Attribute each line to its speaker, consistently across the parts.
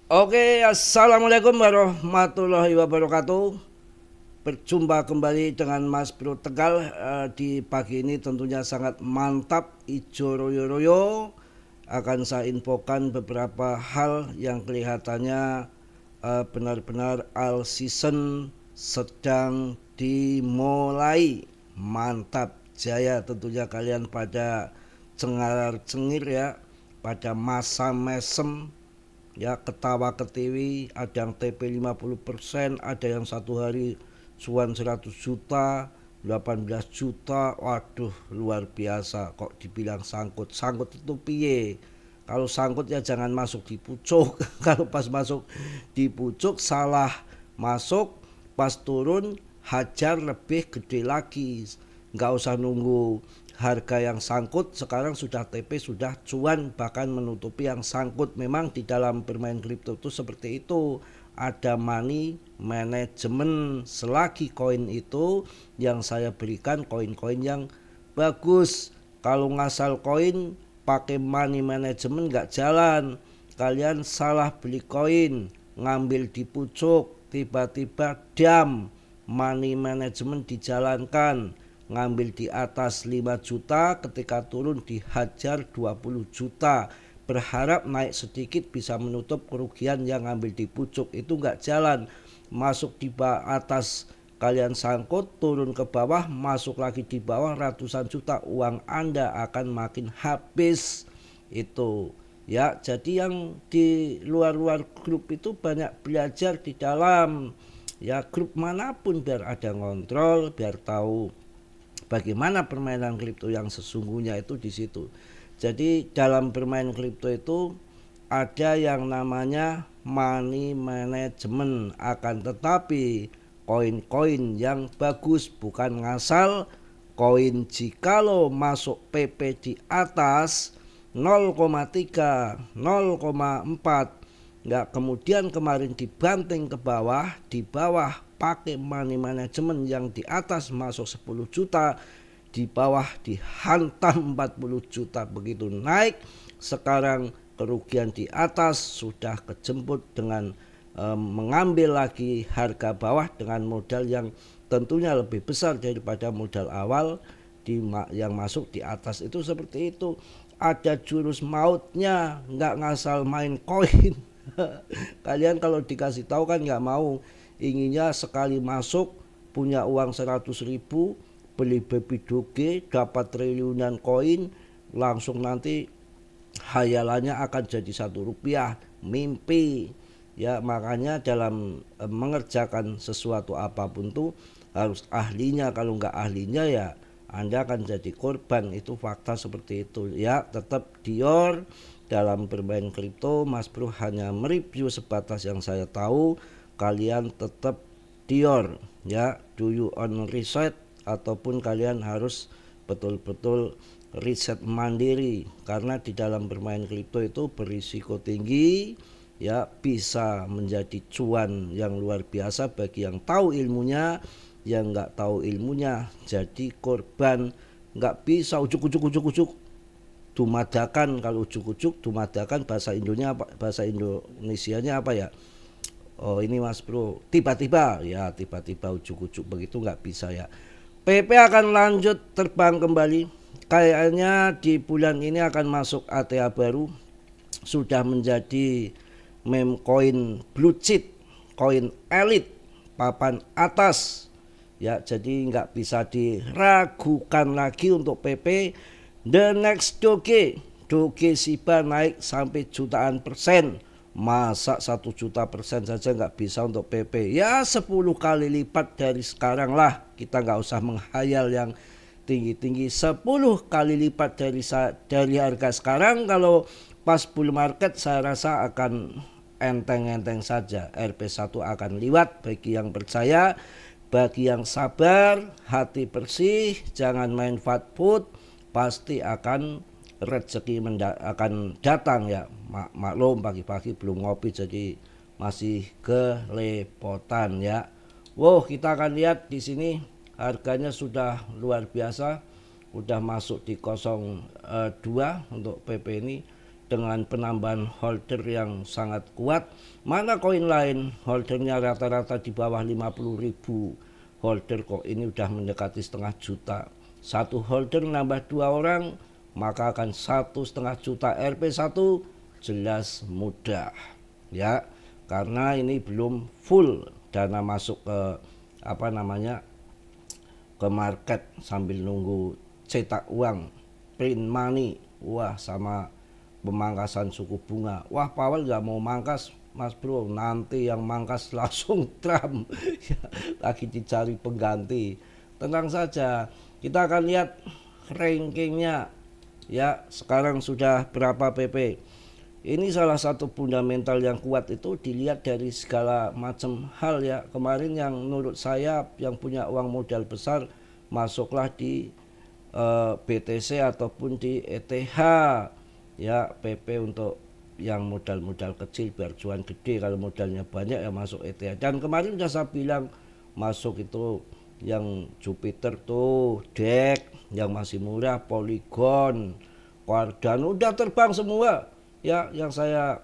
Speaker 1: Oke, assalamualaikum warahmatullahi wabarakatuh. Berjumpa kembali dengan Mas Bro Tegal di pagi ini tentunya sangat mantap, ijo royo-royo. Akan saya infokan beberapa hal yang kelihatannya benar-benar all season sedang dimulai. Mantap jaya, tentunya kalian pada cengar-cengir ya, pada masa mesem ya, ketawa ketiwi, ada yang TP 50%, ada yang satu hari cuan 100 juta, 18 juta. Waduh, luar biasa. Kok dibilang sangkut? Sangkut itu piye? Kalau sangkut ya jangan masuk di pucuk. Kalau pas masuk di pucuk salah masuk, pas turun hajar lebih gede lagi. Nggak usah nunggu harga yang sangkut, sekarang sudah TP, sudah cuan, bahkan menutupi yang sangkut. Memang di dalam bermain kripto itu seperti itu, ada money management. Selagi koin itu yang saya berikan koin-koin yang bagus. Kalau ngasal koin pakai money management nggak jalan. Kalian salah beli koin, ngambil di pucuk, tiba-tiba dam, money management dijalankan, ngambil di atas 5 juta, ketika turun dihajar 20 juta, berharap naik sedikit bisa menutup kerugian yang ngambil di pucuk. Itu nggak jalan. Masuk di atas kalian sangkut, turun ke bawah, masuk lagi di bawah ratusan juta, uang Anda akan makin habis. Itu ya, jadi yang di luar-luar grup itu banyak belajar di dalam ya grup manapun, biar ada ngontrol, biar tahu bagaimana permainan kripto yang sesungguhnya itu di situ. Jadi dalam bermain kripto itu ada yang namanya money management, akan tetapi koin-koin yang bagus, bukan ngasal. Koin jikalau masuk PP di atas 0,3, 0,4, nggak kemudian kemarin dibanting ke bawah, di bawah pakai money management, yang di atas masuk 10 juta, di bawah dihantam 40 juta. Begitu naik, sekarang kerugian di atas sudah kejemput dengan mengambil lagi harga bawah dengan modal yang tentunya lebih besar daripada modal awal yang masuk di atas itu. Seperti itu, ada jurus mautnya, nggak ngasal main koin. Kalian kalau dikasih tahu kan nggak mau, inginnya sekali masuk punya uang 100.000, beli baby doge, dapat triliunan koin, langsung nanti hayalannya akan jadi 1 rupiah. Mimpi ya. Makanya dalam mengerjakan sesuatu apapun tuh harus ahlinya. Kalau nggak ahlinya ya Anda akan jadi korban. Itu fakta seperti itu ya. Tetap Dior. Dalam bermain kripto, Mas Bro hanya mereview sebatas yang saya tahu. Kalian tetap Dior ya. Do you own research, ataupun kalian harus betul-betul riset mandiri, karena di dalam bermain kripto itu berisiko tinggi ya, bisa menjadi cuan yang luar biasa bagi yang tahu ilmunya. Yang nggak tahu ilmunya jadi korban. Nggak bisa ujuk-ujuk dumadakan. Kalau ujuk-ujuk dumadakan bahasa Indonya apa, bahasa Indonesianya apa ya? Oh ini Mas Bro, tiba-tiba ya, tiba-tiba ujuk-ujuk begitu nggak bisa ya. PP akan lanjut terbang kembali. Kayaknya di bulan ini akan masuk ATA baru. Sudah menjadi meme coin blue chip, koin elit, papan atas ya. Jadi nggak bisa diragukan lagi untuk PP. The next Doge, Doge Shiba naik sampai jutaan persen. Masa 1 juta% saja nggak bisa untuk PP? Ya 10 kali lipat dari sekarang lah. Kita nggak usah menghayal yang tinggi-tinggi. 10 kali lipat dari harga sekarang. Kalau pas bull market saya rasa akan enteng-enteng saja. RP1 akan liwat bagi yang percaya. Bagi yang sabar, hati bersih, jangan main fast food, pasti akan rezeki akan datang ya. Maklum pagi-pagi belum ngopi jadi masih kelepotan ya. Wow, kita akan lihat di sini harganya sudah luar biasa, udah masuk di 02 untuk PP ini. dengan penambahan holder yang sangat kuat. Mana koin lain holdernya rata-rata di bawah 50.000 holder kok, ini udah mendekati setengah juta. Satu holder nambah 2 orang maka akan 1,5 juta Rp1, jelas mudah ya, karena ini belum full dana masuk ke ke market sambil nunggu cetak uang, print money, wah sama pemangkasan suku bunga. Wah, Powell nggak mau mangkas Mas Bro, nanti yang mangkas langsung Trump. Ya, lagi dicari pengganti. Tenang saja, kita akan lihat rankingnya ya. Sekarang sudah berapa PP. Ini salah satu fundamental yang kuat itu dilihat dari segala macam hal ya. Kemarin yang menurut saya yang punya uang modal besar masuklah di BTC ataupun di ETH ya. PP untuk yang modal-modal kecil biar cuan gede, kalau modalnya banyak ya masuk ETH. Dan kemarin udah saya bilang masuk itu yang Jupiter tuh, DEX yang masih murah, Polygon, Cardano udah terbang semua ya. Yang saya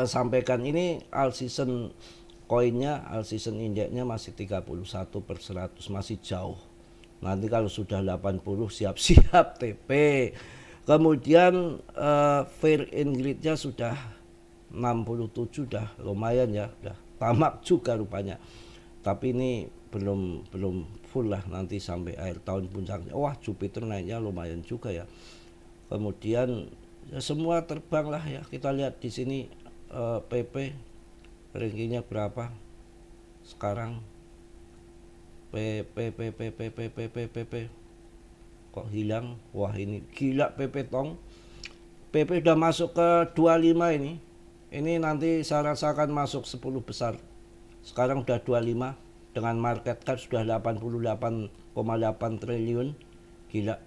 Speaker 1: sampaikan ini all season koinnya, all season indeksnya masih 31/100, masih jauh. Nanti kalau sudah 80 siap-siap TP. Kemudian fair ingrednya sudah 67, dah lumayan ya, udah tamak juga rupanya. Tapi ini belum full lah, nanti sampai akhir tahun puncaknya. Wah, Jupiter naiknya lumayan juga ya. Kemudian ya semua terbang lah ya. Kita lihat di sini PP rankingnya berapa sekarang. PP kok hilang. Wah, ini gila PP tong. PP udah masuk ke 25 ini. Ini nanti saya rasakan masuk 10 besar. Sekarang udah 25 dengan market cap sudah 88,8 triliun. Gila.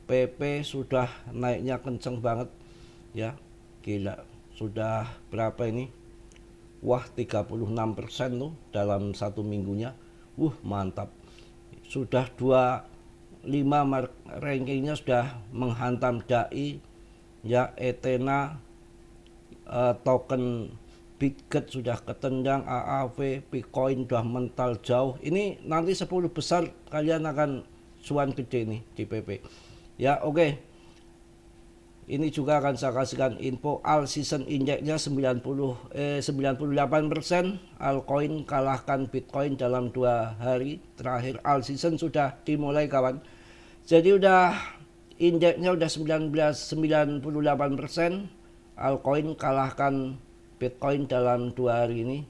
Speaker 1: PP sudah naiknya kenceng banget ya. Gila. Sudah berapa ini? Wah, 36% tuh dalam satu minggunya. Mantap. Sudah 25 rankingnya sudah menghantam DAI ya. Ethena, token Bitget sudah ketendang, AAV, Bitcoin sudah mental jauh. Ini nanti 10 besar kalian akan cuan gede nih di PP ya. Oke. Ini juga akan saya kasihkan info all season indeksnya 98%. Altcoin kalahkan Bitcoin dalam 2 hari terakhir. All season sudah dimulai kawan. Jadi udah indeksnya udah 98%. Altcoin kalahkan Bitcoin dalam 2 hari ini.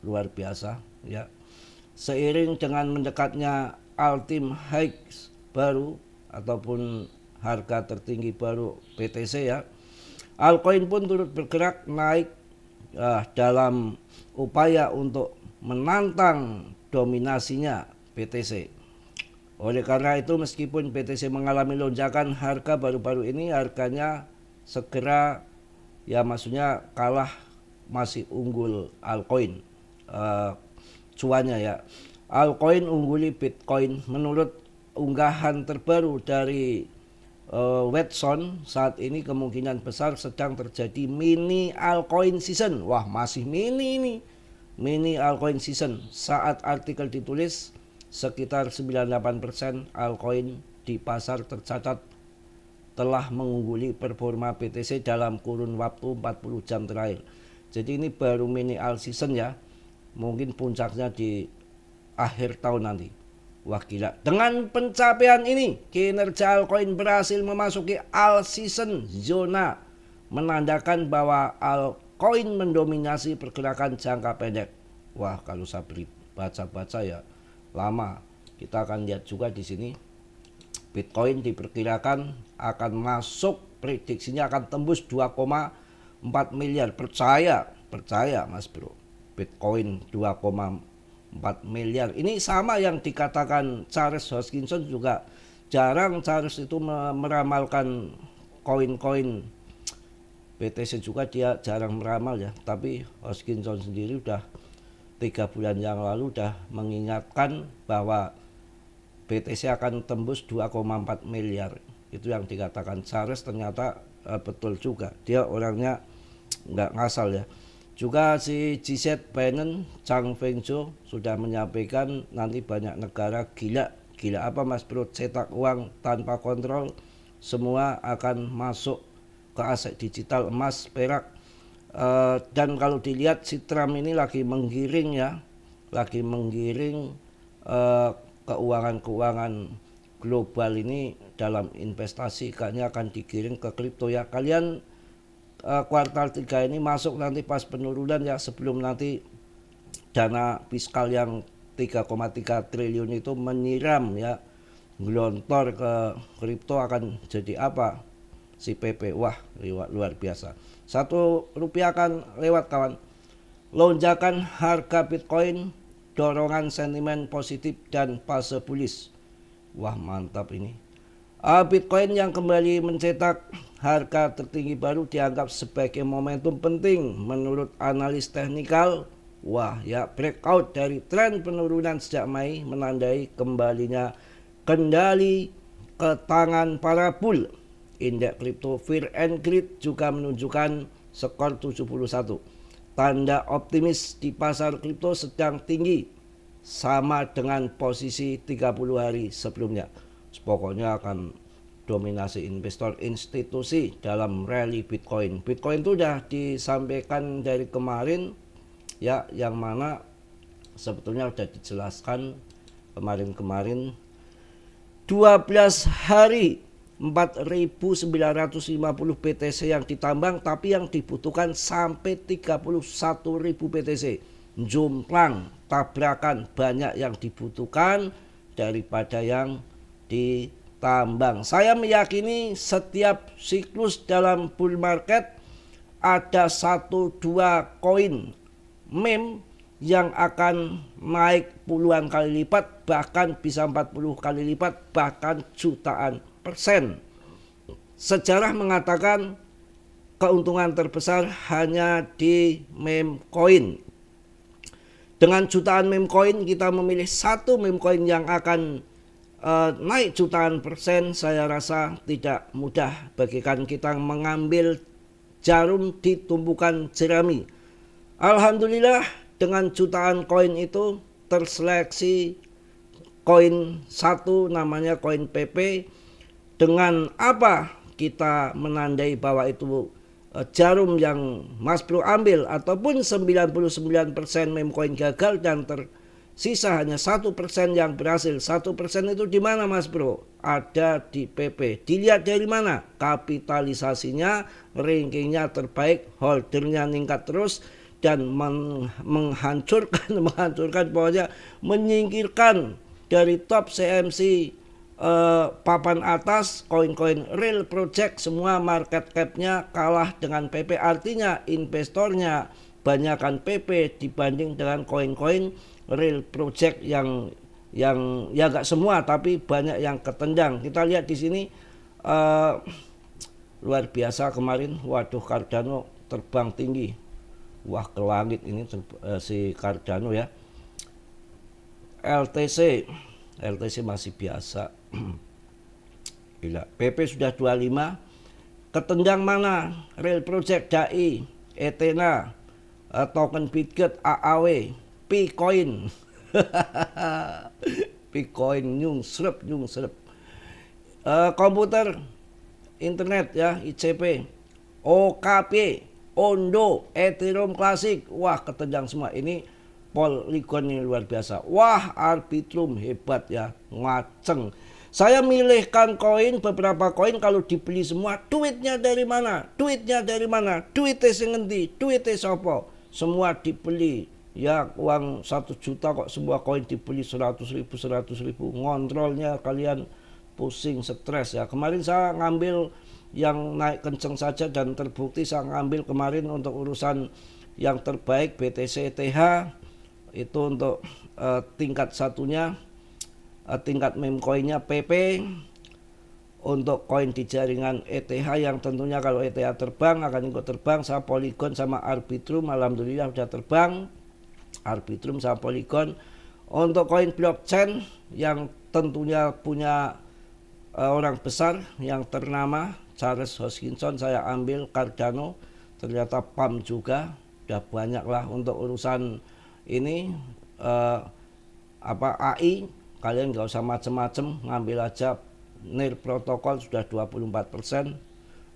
Speaker 1: Luar biasa ya. Seiring dengan mendekatnya all-time highs baru ataupun harga tertinggi baru BTC ya, altcoin pun turut bergerak naik dalam upaya untuk menantang dominasinya BTC. Oleh karena itu meskipun BTC mengalami lonjakan harga baru-baru ini, harganya segera ya, maksudnya kalah, masih unggul altcoin cuannya ya. Altcoin ungguli Bitcoin menurut unggahan terbaru dari Watson. Saat ini kemungkinan besar sedang terjadi mini altcoin season. Wah, masih mini ini, mini altcoin season. Saat artikel ditulis sekitar 98% altcoin di pasar tercatat telah mengungguli performa BTC dalam kurun waktu 40 jam terakhir. Jadi ini baru mini alt season ya. Mungkin puncaknya di akhir tahun nanti. Wah, gila. Dengan pencapaian ini, kinerja altcoin berhasil memasuki all season zona, menandakan bahwa altcoin mendominasi pergerakan jangka pendek. Wah, kalau saya baca-baca ya lama. Kita akan lihat juga di sini. Bitcoin diperkirakan akan masuk, prediksinya akan tembus 2,4 miliar. Percaya Mas Bro. Bitcoin 2,4 miliar. Ini sama yang dikatakan Charles Hoskinson juga. Jarang Charles itu meramalkan koin-koin BTC juga, dia jarang meramal ya. Tapi Hoskinson sendiri udah 3 bulan yang lalu udah mengingatkan bahwa BTC akan tembus 2,4 miliar. Itu yang dikatakan Charles, ternyata betul juga, dia orangnya nggak ngasal ya. Juga si GZ Binance Chang Fengzhou sudah menyampaikan nanti banyak negara gila apa Mas Bro, cetak uang tanpa kontrol, semua akan masuk ke aset digital emas, perak. Dan kalau dilihat si Trump ini lagi menggiring ya, lagi menggiring keuangan global ini dalam investasi, kayaknya akan digiring ke kripto ya. Kalian kuartal 3 ini masuk nanti pas penurunan ya, sebelum nanti dana fiskal yang 3,3 triliun itu menyiram ya, gelontor ke kripto, akan jadi apa si PP. Wah, luar biasa. Rp1 akan lewat kawan. Lonjakan harga Bitcoin, dorongan sentimen positif dan fase bullish. Wah, mantap ini. Bitcoin yang kembali mencetak harga tertinggi baru dianggap sebagai momentum penting menurut analis teknikal. Wah ya, breakout dari tren penurunan sejak Mei menandai kembalinya kendali ke tangan para bull. Indeks kripto Fear and Greed juga menunjukkan skor 71. Tanda optimis di pasar kripto sedang tinggi, sama dengan posisi 30 hari sebelumnya. Pokoknya akan dominasi investor institusi dalam rally Bitcoin. Bitcoin itu sudah disampaikan dari kemarin ya, yang mana sebetulnya sudah dijelaskan kemarin 12 hari 4.950 BTC yang ditambang, tapi yang dibutuhkan sampai 31.000 BTC. Jomplang, tabrakan, banyak yang dibutuhkan daripada yang ditambang. Saya meyakini setiap siklus dalam bull market ada 1-2 koin meme yang akan naik puluhan kali lipat, bahkan bisa 40 kali lipat, bahkan jutaan persen. Sejarah mengatakan keuntungan terbesar hanya di meme coin. Dengan jutaan meme coin, kita memilih satu meme coin yang akan naik jutaan persen. Saya rasa tidak mudah bagikan kita mengambil jarum di tumpukan jerami. Alhamdulillah, dengan jutaan koin itu terseleksi koin satu namanya koin PP. Dengan apa kita menandai bahwa itu jarum yang Mas Bro ambil, ataupun 99% meme coin gagal dan tersisa hanya 1% yang berhasil. 1% itu di mana Mas Bro? Ada di PP. Dilihat dari mana? Kapitalisasinya, rankingnya terbaik, holdernya meningkat terus, dan menghancurkan pokoknya, menyingkirkan dari top CMC papan atas koin-koin real project, semua market capnya kalah dengan PP. Artinya investornya banyakkan PP dibanding dengan koin-koin real project yang ya gak semua tapi banyak yang ketendang. Kita lihat di sini luar biasa kemarin. Waduh, Cardano terbang tinggi. Wah, ke langit ini si Cardano ya. LTC masih biasa. Gila, PP sudah 25. Ketendang mana? Real Project, DAI, Ethena, token Bitget, AAW, Picoin. Picoin nyungsrep. Komputer, internet ya, ICP, OKP, Ondo, Ethereum Classic. Wah, ketendang semua. Ini Polygon ini luar biasa. Wah, Arbitrum hebat ya, ngaceng. Saya milihkan koin, beberapa koin kalau dibeli semua, duitnya dari mana? Duitnya sing ngendi? Duitnya sopo? Semua dibeli. Ya, uang 1 juta kok semua koin dibeli 100.000. Ngontrolnya kalian pusing, stres ya. Kemarin saya ngambil yang naik kenceng saja dan terbukti. Saya ngambil kemarin untuk urusan yang terbaik BTC ETH, itu untuk tingkat satunya, tingkat meme coinnya PP. Untuk koin di jaringan ETH yang tentunya kalau ETH terbang akan ikut terbang, saya Polygon sama Arbitrum. Alhamdulillah sudah terbang Arbitrum sama Polygon. Untuk koin blockchain yang tentunya punya orang besar yang ternama, Charles Hoskinson, saya ambil Cardano, ternyata pump juga. Udah banyak lah untuk urusan ini AI, kalian nggak usah macem-macem, ngambil aja NIR protokol sudah 24%,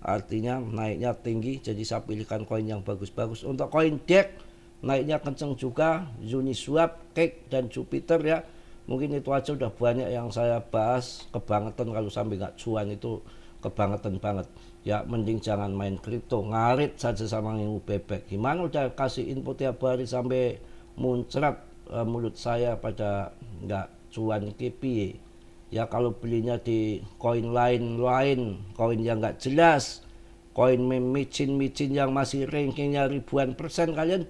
Speaker 1: artinya naiknya tinggi, jadi saya pilihkan koin yang bagus-bagus. Untuk koin DEX naiknya kenceng juga, Uniswap, Cake, dan Jupiter ya. Mungkin itu aja, udah banyak yang saya bahas, kebangetan kalau sampai nggak cuan itu kebangetan banget ya. Mending jangan main kripto, ngarit saja sama ilmu bebek. Gimana udah kasih info tiap hari sampai muncrat mulut saya pada nggak cuan kipi ya. Kalau belinya di koin lain, koin yang nggak jelas, koin micin yang masih rankingnya ribuan persen, kalian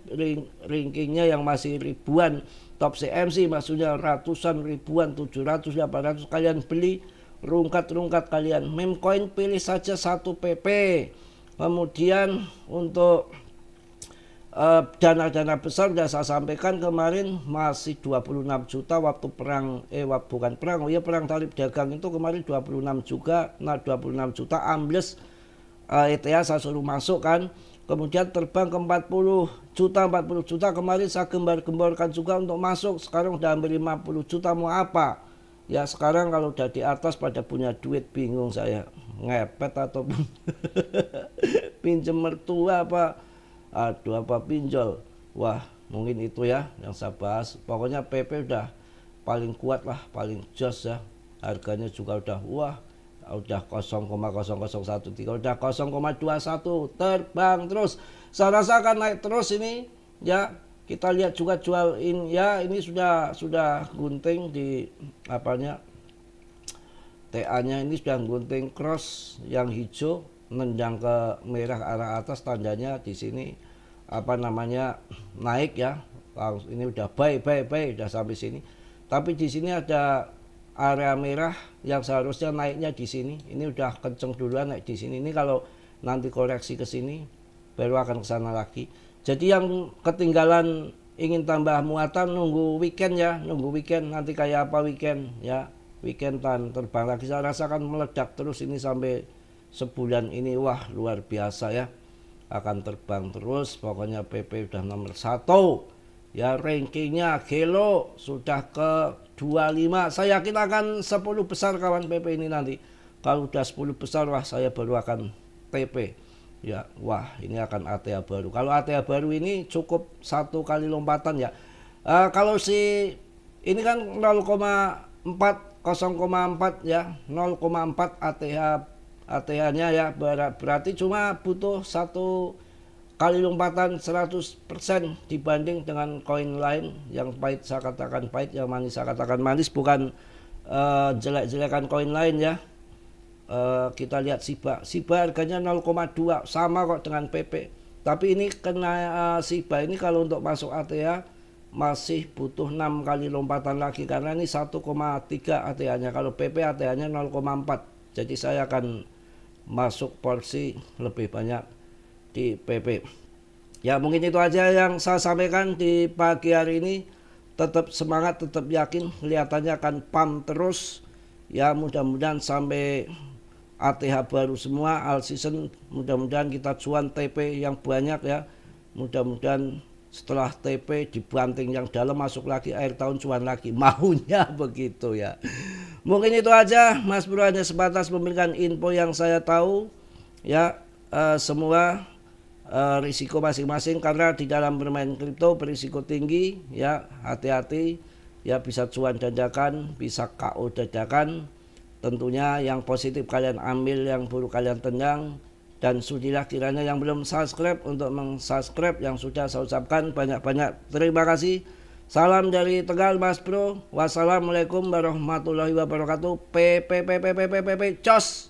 Speaker 1: rankingnya yang masih ribuan, top CMC maksudnya ratusan ribuan, 700 800, kalian beli rungkat kalian. Meme coin pilih saja 1 PP. Kemudian untuk dana-dana besar sudah saya sampaikan kemarin, masih 26 juta waktu perang bukan perang, perang tarif dagang itu kemarin 26 juga. Nah 26 juta ambles ETH saya suruh masuk kan, kemudian terbang ke 40 juta kemarin saya gembar-gemborkan juga untuk masuk. Sekarang udah hampir 50 juta, mau apa ya. Sekarang kalau udah di atas pada punya duit, bingung saya ngepet ataupun pinjem mertua apa pinjol. Wah mungkin itu ya yang saya bahas. Pokoknya PP udah paling kuat lah, paling jos ya. Harganya juga udah 0,0013, udah 0,21, terbang terus. Saya rasa akan naik terus ini ya. Kita lihat juga jual in ya, ini sudah gunting di apanya, TA-nya ini sudah gunting cross yang hijau nendang ke merah arah atas, tandanya di sini naik ya. Ini udah buy udah sampai sini. Tapi di sini ada area merah yang seharusnya naiknya di sini. Ini udah kenceng duluan naik di sini. Ini kalau nanti koreksi ke sini baru akan ke sana lagi. Jadi yang ketinggalan ingin tambah muatan nunggu weekend ya, nanti kayak apa weekend ya. Weekend terbang lagi, saya rasakan meledak terus ini sampai sebulan ini. Wah luar biasa ya, akan terbang terus. Pokoknya PP udah nomor 1 ya, rankingnya gelo sudah ke 25. Saya yakin akan 10 besar kawan PP ini nanti. Kalau udah 10 besar wah saya baru akan TP ya. Wah ini akan ATA baru. Kalau ATA baru ini cukup 1 kali lompatan ya. Kalau si ini kan 0,4 ya, 0,4 ATH-nya ya, berarti cuma butuh 1 kali lompatan 100% dibanding dengan koin lain yang pahit saya katakan pahit, yang manis saya katakan manis, bukan jelek-jelekan koin lain ya. Kita lihat Shiba harganya 0,2 sama kok dengan PP, tapi ini kena Shiba ini kalau untuk masuk ATH masih butuh 6 kali lompatan lagi karena ini 1,3 ATH-nya. Kalau PP ATH-nya 0,4, jadi saya akan masuk porsi lebih banyak di PP ya. Mungkin itu aja yang saya sampaikan di pagi hari ini. Tetap semangat, tetap yakin, kelihatannya akan pump terus ya. Mudah-mudahan sampai ATH baru semua all season, mudah-mudahan kita cuan TP yang banyak ya. Mudah-mudahan setelah TP dibanting yang dalam masuk lagi akhir tahun cuan lagi, maunya begitu ya. Mungkin itu aja, Mas Bro hanya sebatas memberikan info yang saya tahu ya. Semua risiko masing-masing, karena di dalam bermain kripto berisiko tinggi ya. Hati-hati ya, bisa cuan dadakan, bisa KO dadakan. Tentunya yang positif kalian ambil, yang buruk kalian tendang. Dan sudilah kiranya yang belum subscribe untuk meng-subscribe, yang sudah saya ucapkan banyak-banyak terima kasih. Salam dari Tegal Mas Bro. Wassalamualaikum warahmatullahi wabarakatuh. Cos.